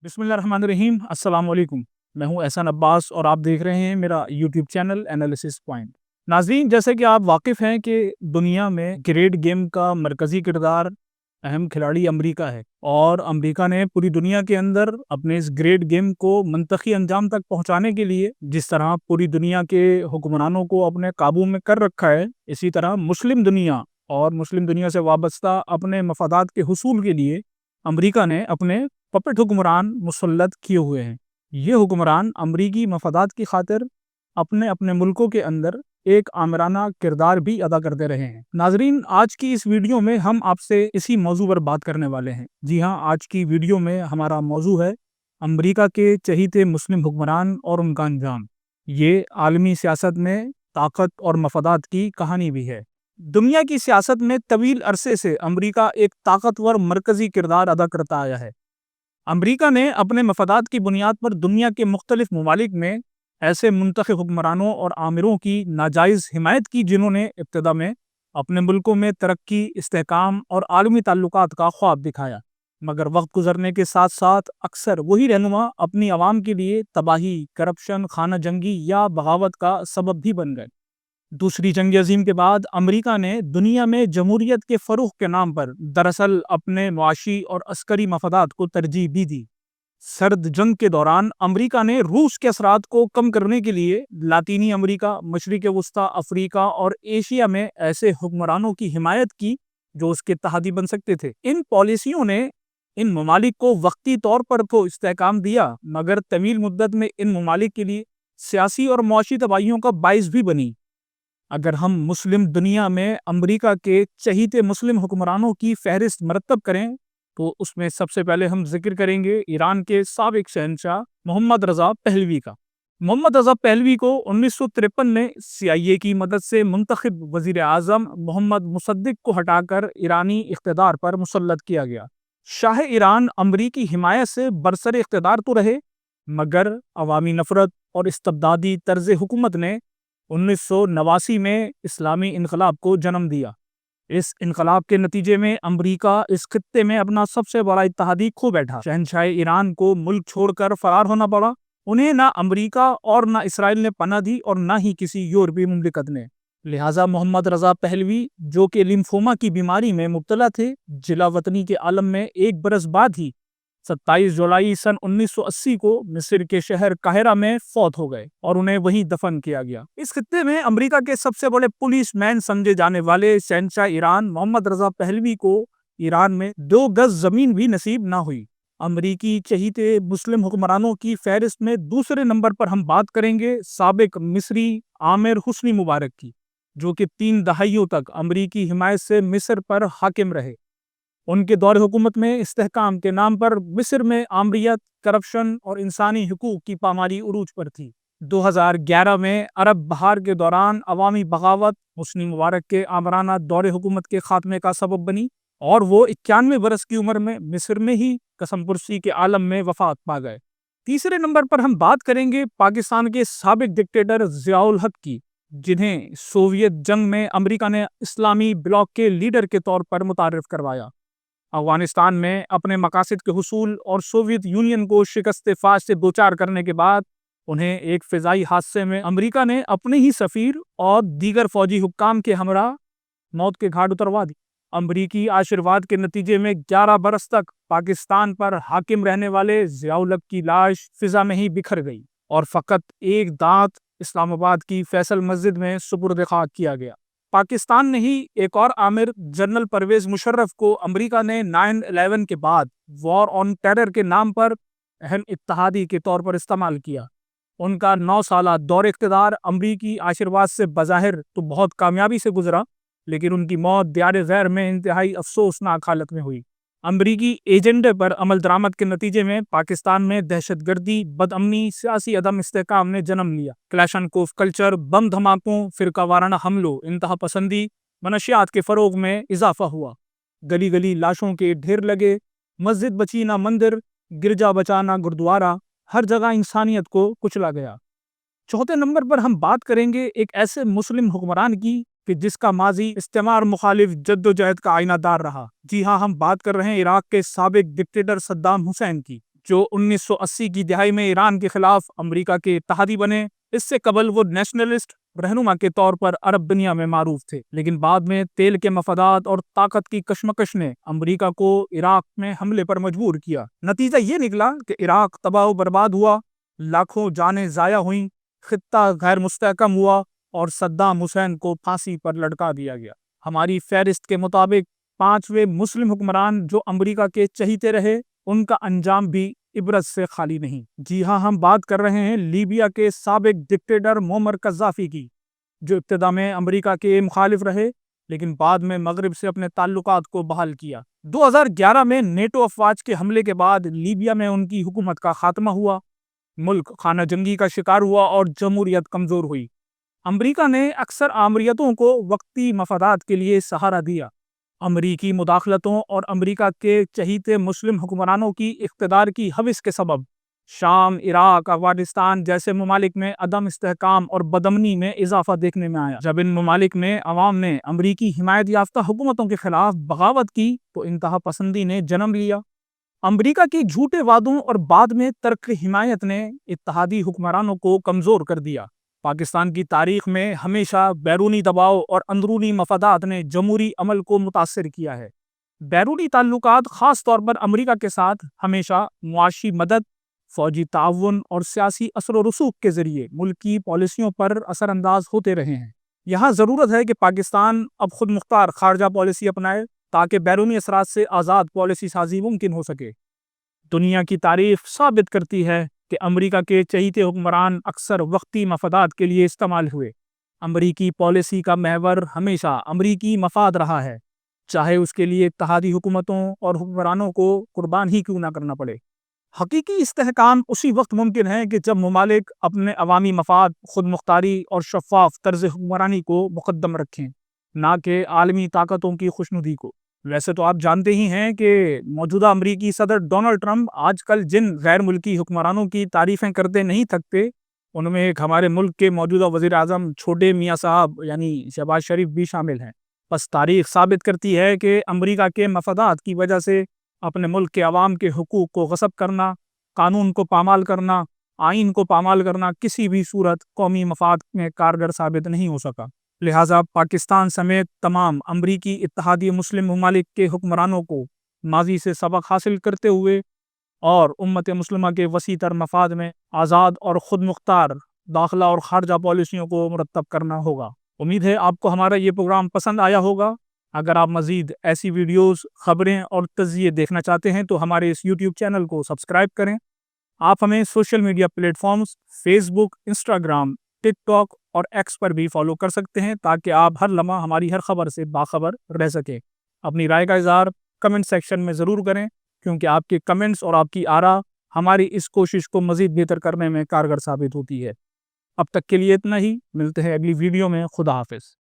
बिस्मिल्लाहिर्रहमानिर्रहीम। अस्सलाम वालेकुम। मैं हूं एहसान अब्बास और आप देख रहे हैं मेरा यूट्यूब चैनल एनालिसिस पॉइंट। नाज़रीन, जैसे कि आप वाकिफ़ हैं कि दुनिया में क्रिकेट गेम का मरकज़ी किरदार अहम खिलाड़ी अमेरिका है, और अमेरिका ने पूरी दुनिया के अंदर अपने इस ग्रेट गेम को मंतखी अंजाम तक पहुंचाने के लिए जिस तरह पूरी दुनिया के हुक्मरानों को अपने काबू में कर रखा है, इसी तरह मुस्लिम दुनिया और मुस्लिम दुनिया से वाबस्ता अपने मफादात के हुसूल के लिए अमेरिका ने अपने पपेट हुक्मरान मुसल्लत किए हुए हैं। ये हुक्मरान अमरीकी मफादात की खातिर अपने अपने मुल्कों के अंदर एक आमराना किरदार भी अदा करते रहे हैं। नाजरीन, आज की इस वीडियो में हम आपसे इसी मौजू पर बात करने वाले हैं। जी हाँ, आज की वीडियो में हमारा मौजू है अमरीका के चहीते मुस्लिम हुक्मरान और उनका अंजाम। ये आलमी सियासत में ताकत और मफादात की कहानी भी है। दुनिया की सियासत में तवील अरसे से अमरीका एक ताकतवर मरकजी किरदार अदा करता आया है। अमरीका ने अपने मफादात की बुनियाद पर दुनिया के मुख्तलिफ ममालिक में ऐसे मुंतखब हुक्मरानों और आमिरों की नाजायज़ हिमायत की जिन्होंने इब्तदा में अपने मुल्कों में तरक्की, इस्तेहकाम और आलमी ताल्लुकात का ख्वाब दिखाया, मगर वक्त गुजरने के साथ साथ अक्सर वही रहनुमा अपनी आवाम के लिए तबाही, करप्शन, खाना जंगी या बगावत का सबब भी बन गए। दूसरी जंग अजीम के बाद अमेरिका ने दुनिया में जमहूरियत के फ़रोग़ के नाम पर दरअसल अपने मुआशी और अस्करी मफादात को तरजीह भी दी। सर्द जंग के दौरान अमेरिका ने रूस के असरात को कम करने के लिए लातीनी अमेरिका, मशरिक़ वस्ता, अफ्रीका और एशिया में ऐसे हुक्मरानों की हिमायत की जो उसके तहादी बन सकते थे। इन पॉलिसियों ने इन ममालिक को वक्ती तौर पर तो इस्तेहकाम दिया, मगर तवील मुद्दत में इन ममालिक के लिए सियासी और मुआशी तबाहियों का बाइस भी बनी। अगर हम मुस्लिम दुनिया में अमेरिका के चहीते मुस्लिम हुक्मरानों की फहरिस्त मरतब करें तो उसमें सबसे पहले हम जिक्र करेंगे ईरान के साबिक शहंशाह मोहम्मद रज़ा पहलवी का। मोहम्मद रज़ा पहलवी को 1953 में CIA की मदद से मुंतखब वज़ीर आज़म मोहम्मद मुसद्दिक को हटाकर ईरानी इक़्तिदार पर मुसल्लत किया गया। शाह ईरान अमरीकी हिमायत से बरसर इक़्तिदार तो रहे, मगर अवामी नफ़रत और इस्तबदादी तर्ज़ हुकूमत ने 1989 में इस्लामी इनकलाब को जन्म दिया। इस इनकलाब के नतीजे में अमरीका इस खित्ते में अपना सबसे बड़ा इत्तेहादी खो बैठा। शहंशाह ईरान को मुल्क छोड़कर फरार होना पड़ा। उन्हें ना अमरीका और ना इसराइल ने पनाह दी और ना ही किसी यूरोपीय मुमलिकत ने। लिहाजा मोहम्मद रज़ा पहलवी, जो कि लिम्फोमा की बीमारी में मुब्तला थे, जिला वतनी के आलम में एक बरस बाद ही 27 जुलाई सन 1980 को मिस्र के शहर काहिरा में फौत हो गए और उन्हें वहीं दफन किया गया। इस खित्ते में अमेरिका के सबसे बड़े पुलिस मैन समझे जाने वाले शहंशाह ईरान मोहम्मद रज़ा पहलवी को ईरान में 2 गज जमीन भी नसीब ना हुई। अमरीकी चहीते मुस्लिम हुक्मरानों की फहरिस्त में दूसरे नंबर पर हम बात करेंगे साबिक मिस्री आमिर हुस्नी मुबारक की, जो कि 3 दहाइयों तक अमरीकी हिमायत से मिस्र पर हाकिम रहे। उनके दौर हुकूमत में इस्तेहकाम के नाम पर मिस्र में आमरीत, करप्शन और इंसानी हुकूक की पामाली उरूज पर थी। 2011 में अरब बहार के दौरान अवामी बगावत हुस्नी मुबारक के आमराना दौरे हुकूमत के खात्मे का सबब बनी और वो 91 बरस की उम्र में मिस्र में ही कसम पुरसी के आलम में वफात पा गए। तीसरे नंबर पर हम बात करेंगे पाकिस्तान के साबिक डिक्टेटर ज़ियाउल हक की, जिन्हें सोवियत जंग में अमेरिका ने इस्लामी ब्लॉक के लीडर के तौर पर मुतारिफ करवाया। अफगानिस्तान में अपने मकासद के हुसूल और सोवियत यूनियन को शिकस्त फाश से दो चार करने के बाद उन्हें एक फ़िज़ाई हादसे में अमेरिका ने अपने ही सफ़ीर और दीगर फौजी हुक्काम के हमरा मौत के घाट उतरवा दी। अमरीकी आशीर्वाद के नतीजे में 11 बरस तक पाकिस्तान पर हाकिम रहने वाले ज़ियाउल हक की लाश फ़िज़ा में ही बिखर गई और फ़कत एक दांत इस्लामाबाद की फैसल मस्जिद में सुपुर्द खाक किया गया। पाकिस्तान ने ही एक और आमिर जनरल परवेज मुशर्रफ को अमेरिका ने 9/11 के बाद वॉर ऑन टेरर के नाम पर अहम इत्तेहादी के तौर पर इस्तेमाल किया। उनका 9 साला दौर इक़्तिदार अमरीकी आशीर्वाद से बज़ाहिर तो बहुत कामयाबी से गुजरा, लेकिन उनकी मौत दियार गैर में इंतहाई अफसोसनाक हालत में हुई। अमरीकी एजेंडे पर अमल दरामद के नतीजे में पाकिस्तान में दहशतगर्दी, बदअमनी, सियासी अदम इस्तेहकाम ने जन्म लिया। क्लैशनकोफ कल्चर, बम धमाकों, फिरका वाराना हमलों, इंतहा पसंदी, मनशियात के फ़रोग में इजाफा हुआ। गली गली लाशों के ढेर लगे, मस्जिद बची ना मंदिर, गिरजा बचा ना गुरुद्वारा, ہر جگہ انسانیت کو کچلا گیا۔ چوتھے نمبر پر ہم بات کریں گے ایک ایسے مسلم حکمران کی کہ جس کا ماضی استعمار مخالف جد و جہد کا آئینہ دار رہا۔ جی ہاں، ہم بات کر رہے ہیں عراق کے سابق ڈکٹیٹر صدام حسین کی، جو 1980 کی دہائی میں ایران کے خلاف امریکہ کے اتحادی بنے۔ اس سے قبل وہ نیشنلسٹ رہنما کے طور پر عرب دنیا میں معروف تھے، لیکن بعد میں تیل کے مفادات اور طاقت کی کشمکش نے امریکہ کو عراق میں حملے پر مجبور کیا۔ نتیجہ یہ نکلا کہ عراق تباہ و برباد ہوا، لاکھوں جانیں ضائع ہوئیں، خطہ غیر مستحکم ہوا اور صدام حسین کو پھانسی پر لٹکا دیا گیا۔ ہماری فہرست کے مطابق 5ویں مسلم حکمران جو امریکہ کے چہیتے رہے، ان کا انجام بھی عبرت سے خالی نہیں۔ جی ہاں، ہم بات کر رہے ہیں لیبیا کے سابق ڈکٹیٹر معمر قذافی کی، جو ابتدا میں امریکہ کے مخالف رہے لیکن بعد میں مغرب سے اپنے تعلقات کو بحال کیا۔ 2011 میں نیٹو افواج کے حملے کے بعد لیبیا میں ان کی حکومت کا خاتمہ ہوا، ملک خانہ جنگی کا شکار ہوا اور جمہوریت کمزور ہوئی۔ امریکہ نے اکثر آمریتوں کو وقتی مفادات کے لیے سہارا دیا۔ امریکی مداخلتوں اور امریکہ کے چہیتے مسلم حکمرانوں کی اقتدار کی ہوس کے سبب شام، عراق، افغانستان جیسے ممالک میں عدم استحکام اور بدامنی میں اضافہ دیکھنے میں آیا۔ جب ان ممالک میں عوام نے امریکی حمایت یافتہ حکومتوں کے خلاف بغاوت کی تو انتہا پسندی نے جنم لیا۔ امریکہ کی جھوٹے وعدوں اور بعد میں ترک حمایت نے اتحادی حکمرانوں کو کمزور کر دیا۔ پاکستان کی تاریخ میں ہمیشہ بیرونی دباؤ اور اندرونی مفادات نے جمہوری عمل کو متاثر کیا ہے۔ بیرونی تعلقات، خاص طور پر امریکہ کے ساتھ، ہمیشہ معاشی مدد، فوجی تعاون اور سیاسی اثر و رسوخ کے ذریعے ملکی پالیسیوں پر اثر انداز ہوتے رہے ہیں۔ یہاں ضرورت ہے کہ پاکستان اب خود مختار خارجہ پالیسی اپنائے تاکہ بیرونی اثرات سے آزاد پالیسی سازی ممکن ہو سکے۔ دنیا کی تاریخ ثابت کرتی ہے کہ امریکہ کے چہیتے حکمران اکثر وقتی مفادات کے لیے استعمال ہوئے۔ امریکی پالیسی کا محور ہمیشہ امریکی مفاد رہا ہے، چاہے اس کے لیے اتحادی حکومتوں اور حکمرانوں کو قربان ہی کیوں نہ کرنا پڑے۔ حقیقی استحکام اسی وقت ممکن ہے کہ جب ممالک اپنے عوامی مفاد، خود مختاری اور شفاف طرز حکمرانی کو مقدم رکھیں، نہ کہ عالمی طاقتوں کی خوشنودی کو۔ ویسے تو آپ جانتے ہی ہیں کہ موجودہ امریکی صدر ڈونلڈ ٹرمپ آج کل جن غیر ملکی حکمرانوں کی تعریفیں کرتے نہیں تھکتے، ان میں ایک ہمارے ملک کے موجودہ وزیر اعظم چھوٹے میاں صاحب یعنی شہباز شریف بھی شامل ہیں۔ بس تاریخ ثابت کرتی ہے کہ امریکہ کے مفادات کی وجہ سے اپنے ملک کے عوام کے حقوق کو غصب کرنا، قانون کو پامال کرنا، آئین کو پامال کرنا کسی بھی صورت قومی مفاد میں کارگر ثابت نہیں ہو سکا۔ لہٰذا پاکستان سمیت تمام امریکی اتحادی مسلم ممالک کے حکمرانوں کو ماضی سے سبق حاصل کرتے ہوئے اور امت مسلمہ کے وسیع تر مفاد میں آزاد اور خود مختار داخلہ اور خارجہ پالیسیوں کو مرتب کرنا ہوگا۔ امید ہے آپ کو ہمارا یہ پروگرام پسند آیا ہوگا۔ اگر آپ مزید ایسی ویڈیوز، خبریں اور تجزیے دیکھنا چاہتے ہیں تو ہمارے اس یوٹیوب چینل کو سبسکرائب کریں۔ آپ ہمیں social media platforms Facebook, Instagram, TikTok اور ایکس پر بھی فالو کر سکتے ہیں تاکہ آپ ہر لمحہ ہماری ہر خبر سے باخبر رہ سکیں۔ اپنی رائے کا اظہار کمنٹ سیکشن میں ضرور کریں، کیونکہ آپ کے کمنٹس اور آپ کی آراء ہماری اس کوشش کو مزید بہتر کرنے میں کارگر ثابت ہوتی ہے۔ اب تک کے لیے اتنا ہی، ملتے ہیں اگلی ویڈیو میں۔ خدا حافظ۔